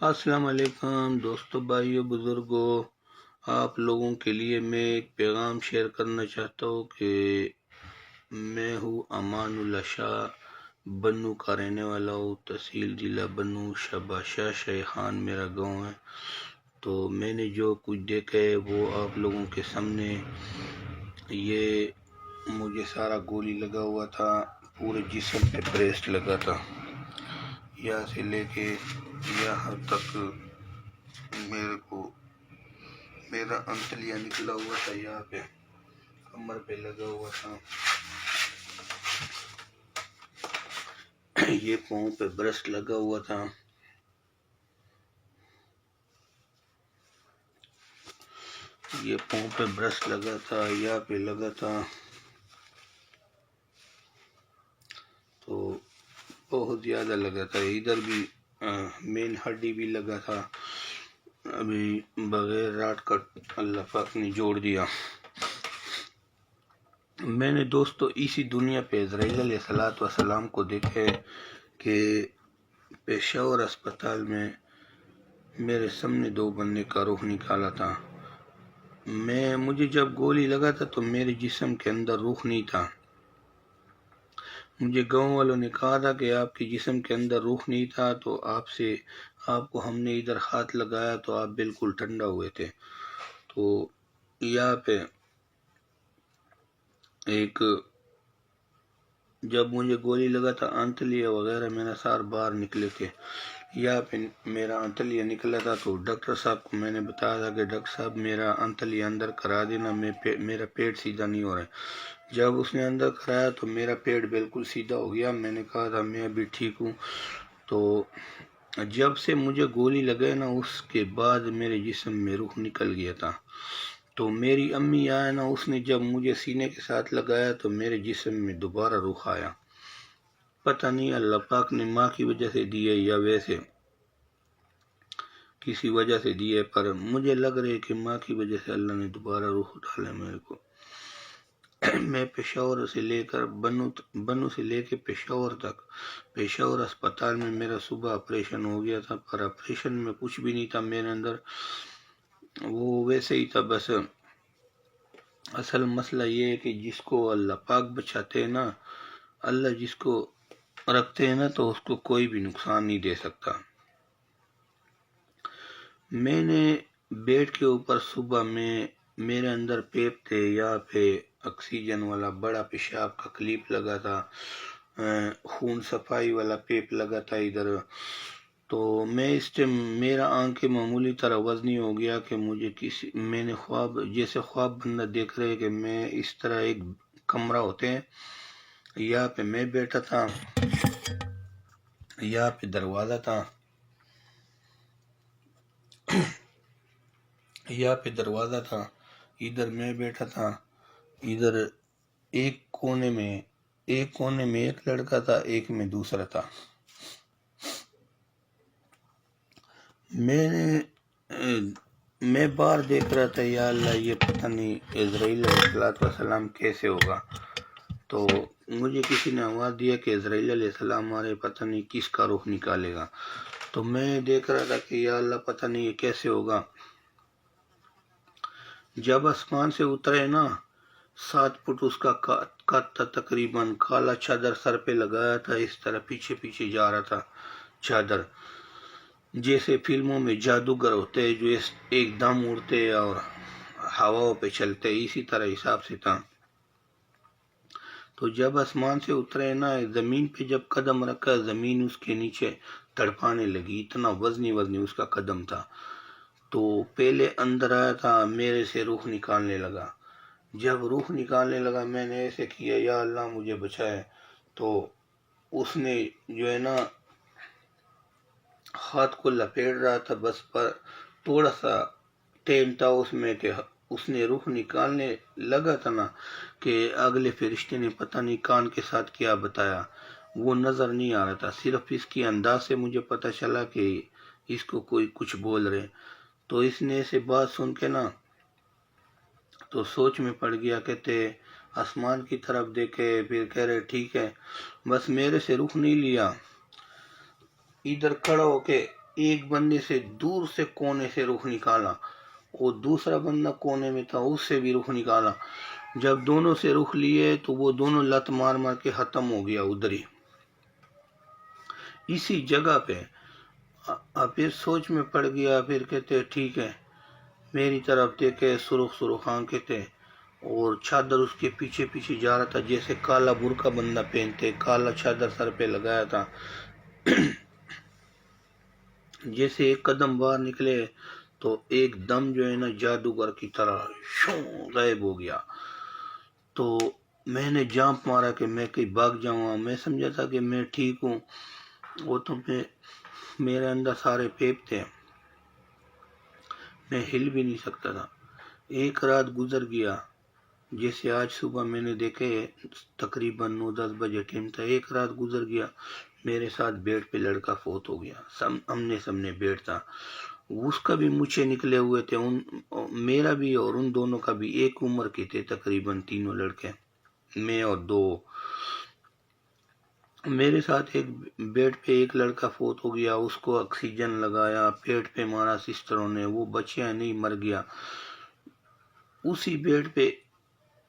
السلام علیکم دوستوں، بھائیوں، بزرگوں، آپ لوگوں کے لیے میں ایک پیغام شیئر کرنا چاہتا ہوں کہ میں ہوں امان اللہ شاہ، بنو کا رہنے والا ہوں، تحصیل ضلع بنو، شباشہ شیخان میرا گاؤں ہے۔ تو میں نے جو کچھ دیکھا ہے وہ آپ لوگوں کے سامنے، یہ مجھے سارا گولی لگا ہوا تھا، پورے جسم پہ بریسٹ لگا تھا، یہاں سے لے کے یہاں تک میرے کو میرا انتلیہ نکلا ہوا تھا، یہاں پہ کمر پہ لگا ہوا تھا، یہ پاؤں پہ برسٹ لگا ہوا تھا، یہ پاؤں پہ برسٹ لگا تھا، یہاں پہ لگا تھا، تو بہت زیادہ لگا تھا، ادھر بھی مین ہڈی بھی لگا تھا، ابھی بغیر راٹ کٹ اللہ پاک نے جوڑ دیا۔ میں نے دوستو اسی دنیا پہ عزرائیل علیہ السلام کو دیکھے کہ پشاور اسپتال میں میرے سامنے دو بندے کا روح نکالا تھا۔ مجھے جب گولی لگا تھا تو میرے جسم کے اندر روح نہیں تھا، مجھے گاؤں والوں نے کہا تھا کہ آپ کے جسم کے اندر روح نہیں تھا، تو آپ کو ہم نے ادھر ہاتھ لگایا تو آپ بالکل ٹھنڈا ہوئے تھے۔ تو یہاں پہ جب مجھے گولی لگا تھا انتلیہ وغیرہ میرا سار باہر نکلے تھے، یہاں پہ میرا انتلیہ نکلا تھا، تو ڈاکٹر صاحب کو میں نے بتایا تھا کہ ڈاکٹر صاحب میرا انتلیہ اندر کرا دینا، میرا پیٹ سیدھا نہیں ہو رہا ہے۔ جب اس نے اندر کرایا تو میرا پیٹ بالکل سیدھا ہو گیا، میں نے کہا تھا میں ابھی ٹھیک ہوں۔ تو جب سے مجھے گولی لگے نا، اس کے بعد میرے جسم میں روح نکل گیا تھا۔ تو میری امی آیا نا، اس نے جب مجھے سینے کے ساتھ لگایا تو میرے جسم میں دوبارہ روح آیا، پتہ نہیں اللہ پاک نے ماں کی وجہ سے دی ہے یا ویسے کسی وجہ سے دی ہے، پر مجھے لگ رہا ہے کہ ماں کی وجہ سے اللہ نے دوبارہ روح ڈالا میرے کو۔ میں پشاور سے لے کر بنو سے لے کے پشاور تک، پشاور اسپتال میں میرا صبح آپریشن ہو گیا تھا، پر آپریشن میں کچھ بھی نہیں تھا میرے اندر، وہ ویسے ہی تھا بس۔ اصل مسئلہ یہ ہے کہ جس کو اللہ پاک بچاتے ہیں نا، اللہ جس کو رکھتے ہیں نا، تو اس کو کوئی بھی نقصان نہیں دے سکتا۔ میں نے بیڈ کے اوپر صبح میں میرے اندر پیپ تھے، یہاں پہ آکسیجن والا بڑا پیشاب کا کلپ لگا تھا، خون صفائی والا پیپ لگا تھا ادھر۔ تو میں اس ٹائم میرا آنکھیں معمولی طرح وزنی ہو گیا کہ میں نے جیسے خواب بندہ دیکھ رہے کہ میں اس طرح ایک کمرہ ہوتے ہیں، یہاں پہ میں بیٹھا تھا، یہاں پہ دروازہ تھا، یہاں پہ دروازہ تھا، ادھر میں بیٹھا تھا، ادھر ایک کونے میں ایک لڑکا تھا، ایک میں دوسرا تھا۔ میں باہر دیکھ رہا تھا، یا اللہ یہ پتہ نہیں عزرائیل علیہ السلام کیسے ہوگا۔ تو مجھے کسی نے آواز دیا کہ عزرائیل علیہ السلام ہمارے پتہ نہیں کس کا روح نکالے گا، تو میں دیکھ رہا تھا کہ یا اللہ پتہ نہیں یہ کیسے ہوگا۔ جب آسمان سے اترے نا، 7 فٹ اس کا قد تھا تقریباً، کالا چادر سر پہ لگایا تھا، اس طرح پیچھے پیچھے جا رہا تھا چادر، جیسے فلموں میں جادوگر ہوتے جو ایک دم اڑتے اور ہواوں پہ چلتے، اسی طرح حساب سے تھا۔ تو جب آسمان سے اترے نا، زمین پہ جب قدم رکھا، زمین اس کے نیچے تڑپانے لگی، اتنا وزنی اس کا قدم تھا۔ تو پہلے اندر آیا تھا، میرے سے روح نکالنے لگا، جب روح نکالنے لگا میں نے ایسے کیا یا اللہ مجھے بچائے، تو اس نے جو ہے نا ہاتھ کو لپیٹ رہا تھا، بس پر تھوڑا سا ٹائم تھا اس میں کہ اس نے روح نکالنے لگا تھا نا، کہ اگلے فرشتے نے پتہ نہیں کان کے ساتھ کیا بتایا، وہ نظر نہیں آ رہا تھا، صرف اس کی انداز سے مجھے پتہ چلا کہ اس کو کوئی کچھ بول رہے۔ تو اس نے ایسے بات سن کے نا تو سوچ میں پڑ گیا، کہتے آسمان کی طرف دیکھے، پھر کہہ رہے ٹھیک ہے، بس میرے سے رخ نہیں لیا، ادھر کھڑا ہو کے ایک بندے سے دور سے کونے سے رخ نکالا، اور دوسرا بندہ کونے میں تھا، اس سے بھی رخ نکالا۔ جب دونوں سے رخ لیے تو وہ دونوں لت مار مار کے ختم ہو گیا ادھر ہی اسی جگہ پہ۔ پھر سوچ میں پڑ گیا، پھر کہتے ٹھیک ہے، میری طرف دیکھے، سرخ سرخ آنکھیں تھے، اور چادر اس کے پیچھے پیچھے جا رہا تھا، جیسے کالا برقع بندہ پہنتے، کالا چادر سر پہ لگایا تھا۔ جیسے ایک قدم باہر نکلے تو ایک دم جو ہے نا جادوگر کی طرح شوں غائب ہو گیا۔ تو میں نے جامپ مارا کہ میں کہیں بھاگ جاؤں، میں سمجھا تھا کہ میں ٹھیک ہوں، وہ تو میرے اندر سارے پیپ تھے، میں ہل بھی نہیں سکتا تھا۔ ایک رات گزر گیا، جیسے آج صبح میں نے دیکھے تقریباً 9-10 بجے ٹائم تھا، ایک رات گزر گیا، میرے ساتھ بیڈ پہ لڑکا فوت ہو گیا، آمنے سامنے بیڈ تھا، اس کا بھی مچھے نکلے ہوئے تھے، میرا بھی اور ان دونوں کا بھی ایک عمر کے تھے تقریباً، تینوں لڑکے، میں اور دو۔ میرے ساتھ ایک بیڈ پہ ایک لڑکا فوت ہو گیا، اس کو آکسیجن لگایا، پیٹ پہ مارا سسٹروں نے، وہ بچیا نہیں، مر گیا۔ اسی بیڈ پہ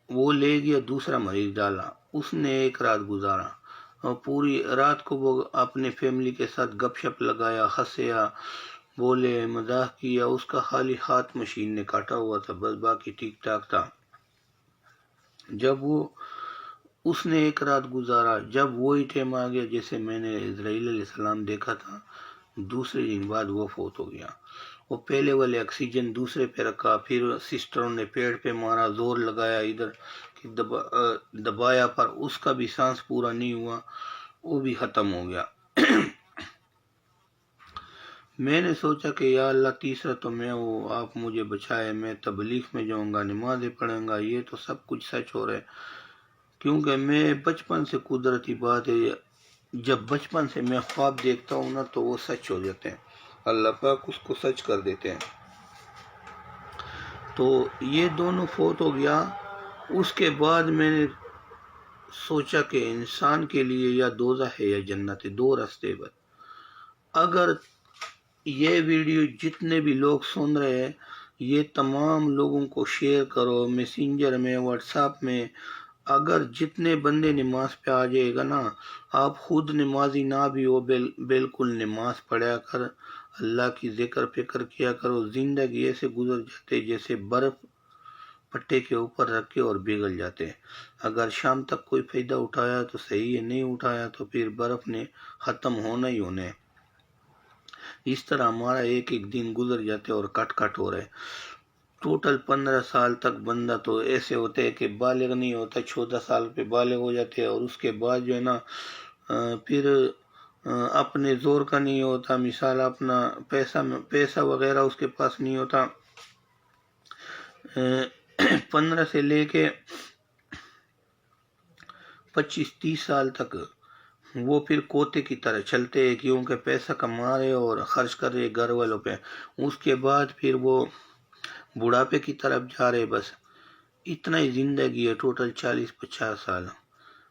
وہ لے گیا دوسرا مریض ڈالا، اس نے ایک رات گزارا، اور پوری رات کو وہ اپنے فیملی کے ساتھ گپ شپ لگایا، ہنسیا، بولے، مزاح کیا، اس کا خالی ہاتھ مشین نے کاٹا ہوا تھا، بس باقی ٹھیک ٹھاک تھا۔ جب اس نے ایک رات گزارا، جب وہی ٹائم آ گیا جیسے میں نے اسرائیل علیہ السلام دیکھا تھا، دوسرے دن بعد وہ فوت ہو گیا۔ وہ پہلے والے آکسیجن دوسرے پہ رکھا، پھر سسٹروں نے پیڑ پہ مارا، زور لگایا، ادھر دبایا، پر اس کا بھی سانس پورا نہیں ہوا، وہ بھی ختم ہو گیا۔ میں نے سوچا کہ یا اللہ، تیسرا تو میں ہوں، آپ مجھے بچائے، میں تبلیغ میں جاؤں گا، نمازیں پڑھوں گا، یہ تو سب کچھ سچ ہو رہا ہے، کیونکہ میں بچپن سے، قدرتی بات ہے، جب بچپن سے میں خواب دیکھتا ہوں نا تو وہ سچ ہو جاتے ہیں، اللہ پاک اس کو سچ کر دیتے ہیں۔ تو یہ دونوں فوت ہو گیا۔ اس کے بعد میں نے سوچا کہ انسان کے لیے یا دوزخ ہے یا جنت ہے، دو راستے پر۔ اگر یہ ویڈیو جتنے بھی لوگ سن رہے ہیں، یہ تمام لوگوں کو شیئر کرو، میسنجر میں، واٹس ایپ میں، اگر جتنے بندے نماز پہ آ جائے گا نا، آپ خود نمازی نہ بھی ہو، بالکل نماز پڑھا کر اللہ کی ذکر فکر کیا کرو، زندگی ایسے گزر جاتے جیسے برف پٹے کے اوپر رکھے اور پگھل جاتے۔ اگر شام تک کوئی فائدہ اٹھایا تو صحیح ہے، نہیں اٹھایا تو پھر برف نے ختم ہونا ہی ہونا ہے۔ اس طرح ہمارا ایک ایک دن گزر جاتے اور کٹ کٹ ہو رہے۔ ٹوٹل 15 سال تک بندہ تو ایسے ہوتے ہے کہ بالغ نہیں ہوتا، 14 سال پہ بالغ ہو جاتے، اور اس کے بعد جو ہے نا پھر اپنے زور کا نہیں ہوتا، مثال اپنا پیسہ وغیرہ اس کے پاس نہیں ہوتا۔ 15 سے لے کے 25-30 سال تک وہ پھر کوتے کی طرح چلتے ہیں، کیونکہ پیسہ کما رہے اور خرچ کر رہے گھر والوں پہ۔ اس کے بعد پھر وہ بڑھاپے کی طرف جا رہے، بس اتنا ہی زندگی ہے، ٹوٹل 40-50 سال،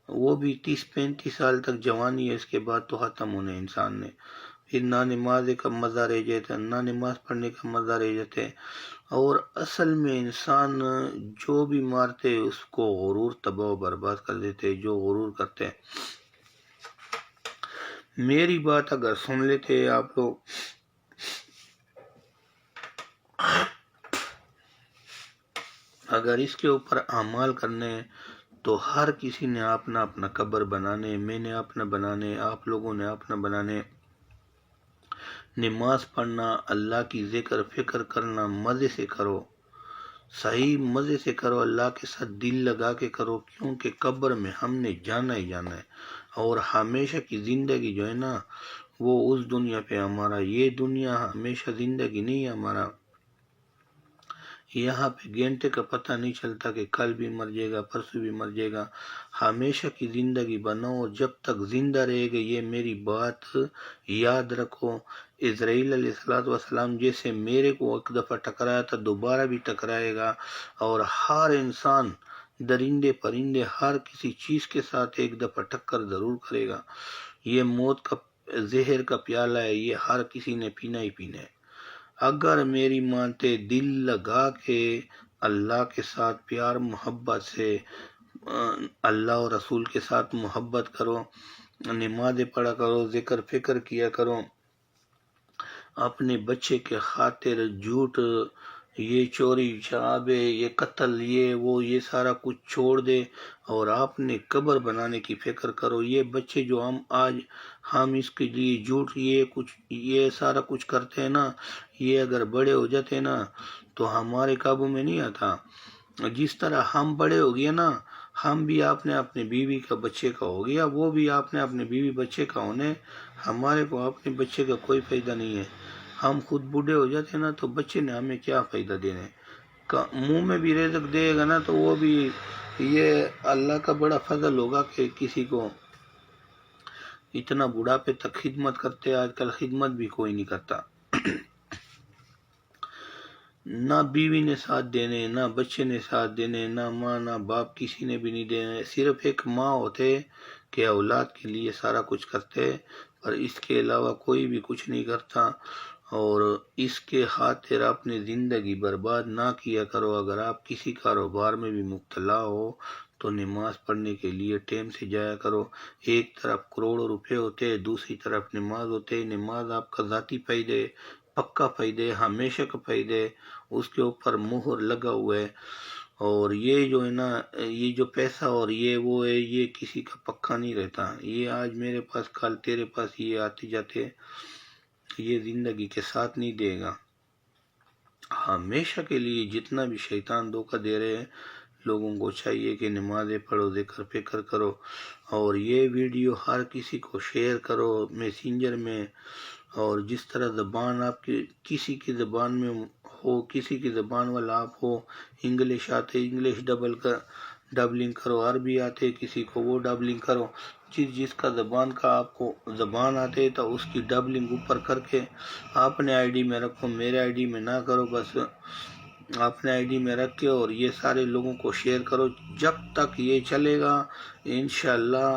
وہ بھی 30-35 سال تک جوانی ہے، اس کے بعد تو ختم ہونے انسان نے۔ پھر نہ نماز کا مزہ رہ جاتا، نہ نماز پڑھنے کا مزہ رہ جاتا ہے، اور اصل میں انسان جو بھی مارتے اس کو غرور تباہ و برباد کر دیتے، جو غرور کرتے۔ میری بات اگر سن لیتے آپ لوگ، اگر اس کے اوپر اعمال کرنے تو ہر کسی نے اپنا اپنا قبر بنانے، میں نے اپنا بنانے، آپ لوگوں نے اپنا بنانے۔ نماز پڑھنا، اللہ کی ذکر فکر کرنا، مزے سے کرو، صحیح مزے سے کرو، اللہ کے ساتھ دل لگا کے کرو، کیونکہ قبر میں ہم نے جانا ہی جانا ہے، اور ہمیشہ کی زندگی جو ہے نا وہ اس دنیا پہ ہمارا، یہ دنیا ہمیشہ زندگی نہیں ہے ہمارا، یہاں پہ گھنٹے کا پتہ نہیں چلتا کہ کل بھی مر جائے گا، پرسوں بھی مر جائے گا، ہمیشہ کی زندگی بناؤ، جب تک زندہ رہے گا، یہ میری بات یاد رکھو۔ اسرائیل علیہ السلام جیسے میرے کو ایک دفعہ ٹکرایا تھا، دوبارہ بھی ٹکرائے گا، اور ہر انسان، درندے پرندے، ہر کسی چیز کے ساتھ ایک دفعہ ٹکر ضرور کرے گا۔ یہ موت کا زہر کا پیالہ ہے، یہ ہر کسی نے پینا ہی پینا ہے۔ اگر میری مانتے دل لگا کے اللہ کے ساتھ پیار محبت سے اللہ اور رسول کے ساتھ محبت کرو، نمازیں پڑھا کرو، ذکر فکر کیا کرو، اپنے بچے کے خاطر جھوٹ، یہ چوری شرابے، یہ قتل، یہ سارا کچھ چھوڑ دے اور آپ نے قبر بنانے کی فکر کرو۔ یہ بچے جو ہم اس کے لیے جھوٹ یہ سارا کچھ کرتے ہیں نا، یہ اگر بڑے ہو جاتے نا تو ہمارے قابو میں نہیں آتا۔ جس طرح ہم بڑے ہو گئے نا، ہم بھی آپ نے اپنے بیوی کا بچے کا ہو گیا، وہ بھی آپ نے اپنے بیوی بچے کا ہونے، ہمارے کو اپنے بچے کا کوئی فائدہ نہیں ہے۔ ہم خود بوڑھے ہو جاتے ہیں نا تو بچے نے ہمیں کیا فائدہ دینے، منہ میں بھی رزق دے گا نا تو وہ بھی یہ اللہ کا بڑا فضل ہوگا کہ کسی کو اتنا بڑھاپے تک خدمت کرتے۔ آج کل خدمت بھی کوئی نہیں کرتا، نہ بیوی نے ساتھ دینے، نہ بچے نے ساتھ دینے، نہ ماں نہ باپ کسی نے بھی نہیں دینے۔ صرف ایک ماں ہوتے کہ اولاد کے لیے سارا کچھ کرتے، پر اس کے علاوہ کوئی بھی کچھ نہیں کرتا۔ اور اس کے خاطر اپنی زندگی برباد نہ کیا کرو۔ اگر آپ کسی کاروبار میں بھی مبتلا ہو تو نماز پڑھنے کے لیے ٹائم سے جایا کرو۔ ایک طرف کروڑوں روپے ہوتے، دوسری طرف نماز ہوتے۔ نماز آپ کا ذاتی فائدے، پکا فائدے، ہمیشہ کا فائدے، اس کے اوپر مہر لگا ہوا ہے۔ اور یہ جو ہے نا، یہ جو پیسہ اور یہ وہ ہے، یہ کسی کا پکا نہیں رہتا۔ یہ آج میرے پاس کل تیرے پاس، یہ آتے جاتے یہ زندگی کے ساتھ نہیں دے گا۔ ہمیشہ کے لیے جتنا بھی شیطان دھوکہ دے رہے ہیں، لوگوں کو چاہیے کہ نمازیں پڑھو، ذکر فکر کرو، اور یہ ویڈیو ہر کسی کو شیئر کرو میسنجر میں۔ اور جس طرح زبان آپ کی کسی کی زبان میں ہو، کسی کی زبان والا آپ ہو، انگلش آتے انگلش ڈبلنگ کرو، عربی آتے کسی کو وہ ڈبلنگ کرو۔ جس کا زبان کا آپ کو زبان آتے تو اس کی ڈبلنگ اوپر کر کے اپنے آئی ڈی میں رکھو، میرے آئی ڈی میں نہ کرو، بس اپنے آئی ڈی میں رکھ کے اور یہ سارے لوگوں کو شیئر کرو۔ جب تک یہ چلے گا انشاءاللہ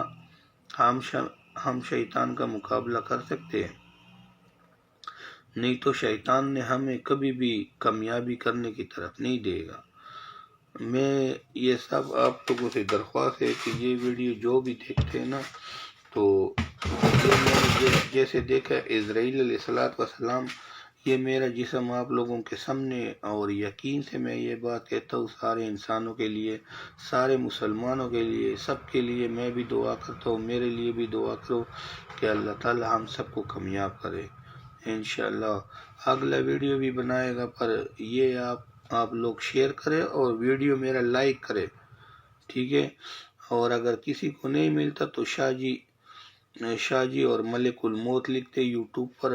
ہم شیطان کا مقابلہ کر سکتے ہیں، نہیں تو شیطان نے ہمیں کبھی بھی کامیابی کرنے کی طرف نہیں دے گا۔ میں یہ سب آپ لوگوں سے درخواست ہے کہ یہ ویڈیو جو بھی دیکھتے ہیں نا، تو جیسے دیکھا اسرائیل علیہ السلام، یہ میرا جسم آپ لوگوں کے سامنے، اور یقین سے میں یہ بات کہتا ہوں سارے انسانوں کے لیے، سارے مسلمانوں کے لیے، سب کے لیے میں بھی دعا کرتا ہوں، میرے لیے بھی دعا کرو کہ اللہ تعالی ہم سب کو کامیاب کرے انشاءاللہ۔ اگلا ویڈیو بھی بنائے گا، پر یہ آپ لوگ شیئر کرے اور ویڈیو میرا لائک کرے، ٹھیک ہے۔ اور اگر کسی کو نہیں ملتا تو شاہ جی اور ملک الموت لکھتے یوٹیوب پر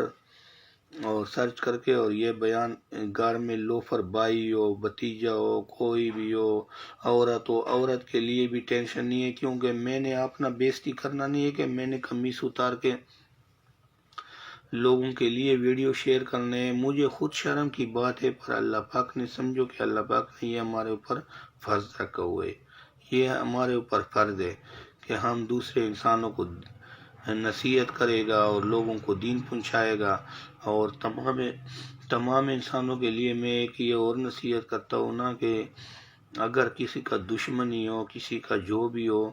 اور سرچ کر کے، اور یہ بیان گھر میں لوفر بھائی ہو، بھتیجا ہو، کوئی بھی ہو، عورت ہو، عورت کے لیے بھی ٹینشن نہیں ہے، کیونکہ میں نے اپنا بےزتی کرنا نہیں ہے کہ میں نے قمیص اتار کے لوگوں کے لیے ویڈیو شیئر کرنے ہیں۔ مجھے خود شرم کی بات ہے، پر اللہ پاک نے سمجھو کہ اللہ پاک نے یہ ہمارے اوپر فرض رکھا ہوا ہے، یہ ہمارے اوپر فرض ہے کہ ہم دوسرے انسانوں کو نصیحت کرے گا اور لوگوں کو دین پہنچائے گا۔ اور تمام انسانوں کے لیے میں ایک یہ اور نصیحت کرتا ہوں نا کہ اگر کسی کا دشمنی ہو، کسی کا جو بھی ہو،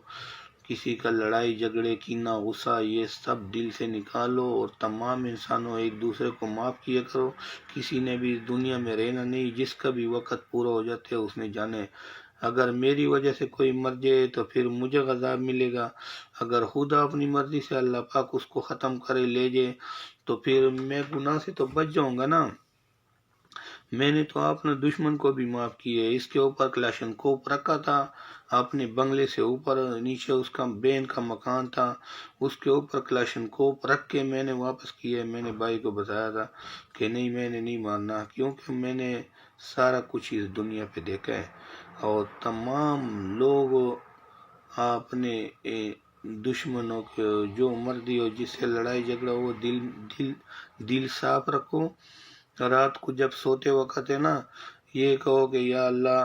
کسی کا لڑائی جھگڑے کینہ غصہ، یہ سب دل سے نکالو اور تمام انسانوں ایک دوسرے کو معاف کیا کرو۔ کسی نے بھی اس دنیا میں رہنا نہیں، جس کا بھی وقت پورا ہو جاتے اس نے جانے۔ اگر میری وجہ سے کوئی مر جائے تو پھر مجھے عذاب ملے گا، اگر خدا اپنی مرضی سے اللہ پاک اس کو ختم کرے لے جائے تو پھر میں گناہ سے تو بچ جاؤں گا نا۔ میں نے تو اپنے دشمن کو بھی معاف کیا ہے، اس کے اوپر کلاشن کوپ رکھا تھا، اپنے بنگلے سے اوپر نیچے اس کا بین کا مکان تھا، اس کے اوپر کلاشن کوپ رکھ کے میں نے واپس کیا۔ میں نے بھائی کو بتایا تھا کہ نہیں، میں نے نہیں ماننا، کیونکہ میں نے سارا کچھ اس دنیا پہ دیکھا ہے۔ اور تمام لوگ اپنے دشمنوں کے جو مرضی ہو، جس سے لڑائی جھگڑا ہو، دل صاف رکھو۔ رات کو جب سوتے وقت ہے نا، یہ کہو کہ یا اللہ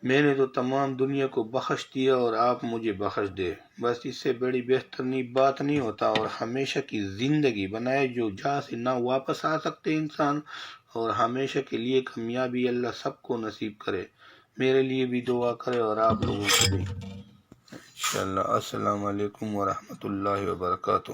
میں نے تو تمام دنیا کو بخش دیا اور آپ مجھے بخش دے، بس اس سے بڑی بہترین بات نہیں ہوتا۔ اور ہمیشہ کی زندگی بنائے جو جہاں سے نہ واپس آ سکتے انسان، اور ہمیشہ کے لیے کامیابی اللہ سب کو نصیب کرے۔ میرے لیے بھی دعا کرے اور آپ لوگوں کو بھی انشاءاللہ۔ السلام علیکم ورحمۃ اللہ وبرکاتہ۔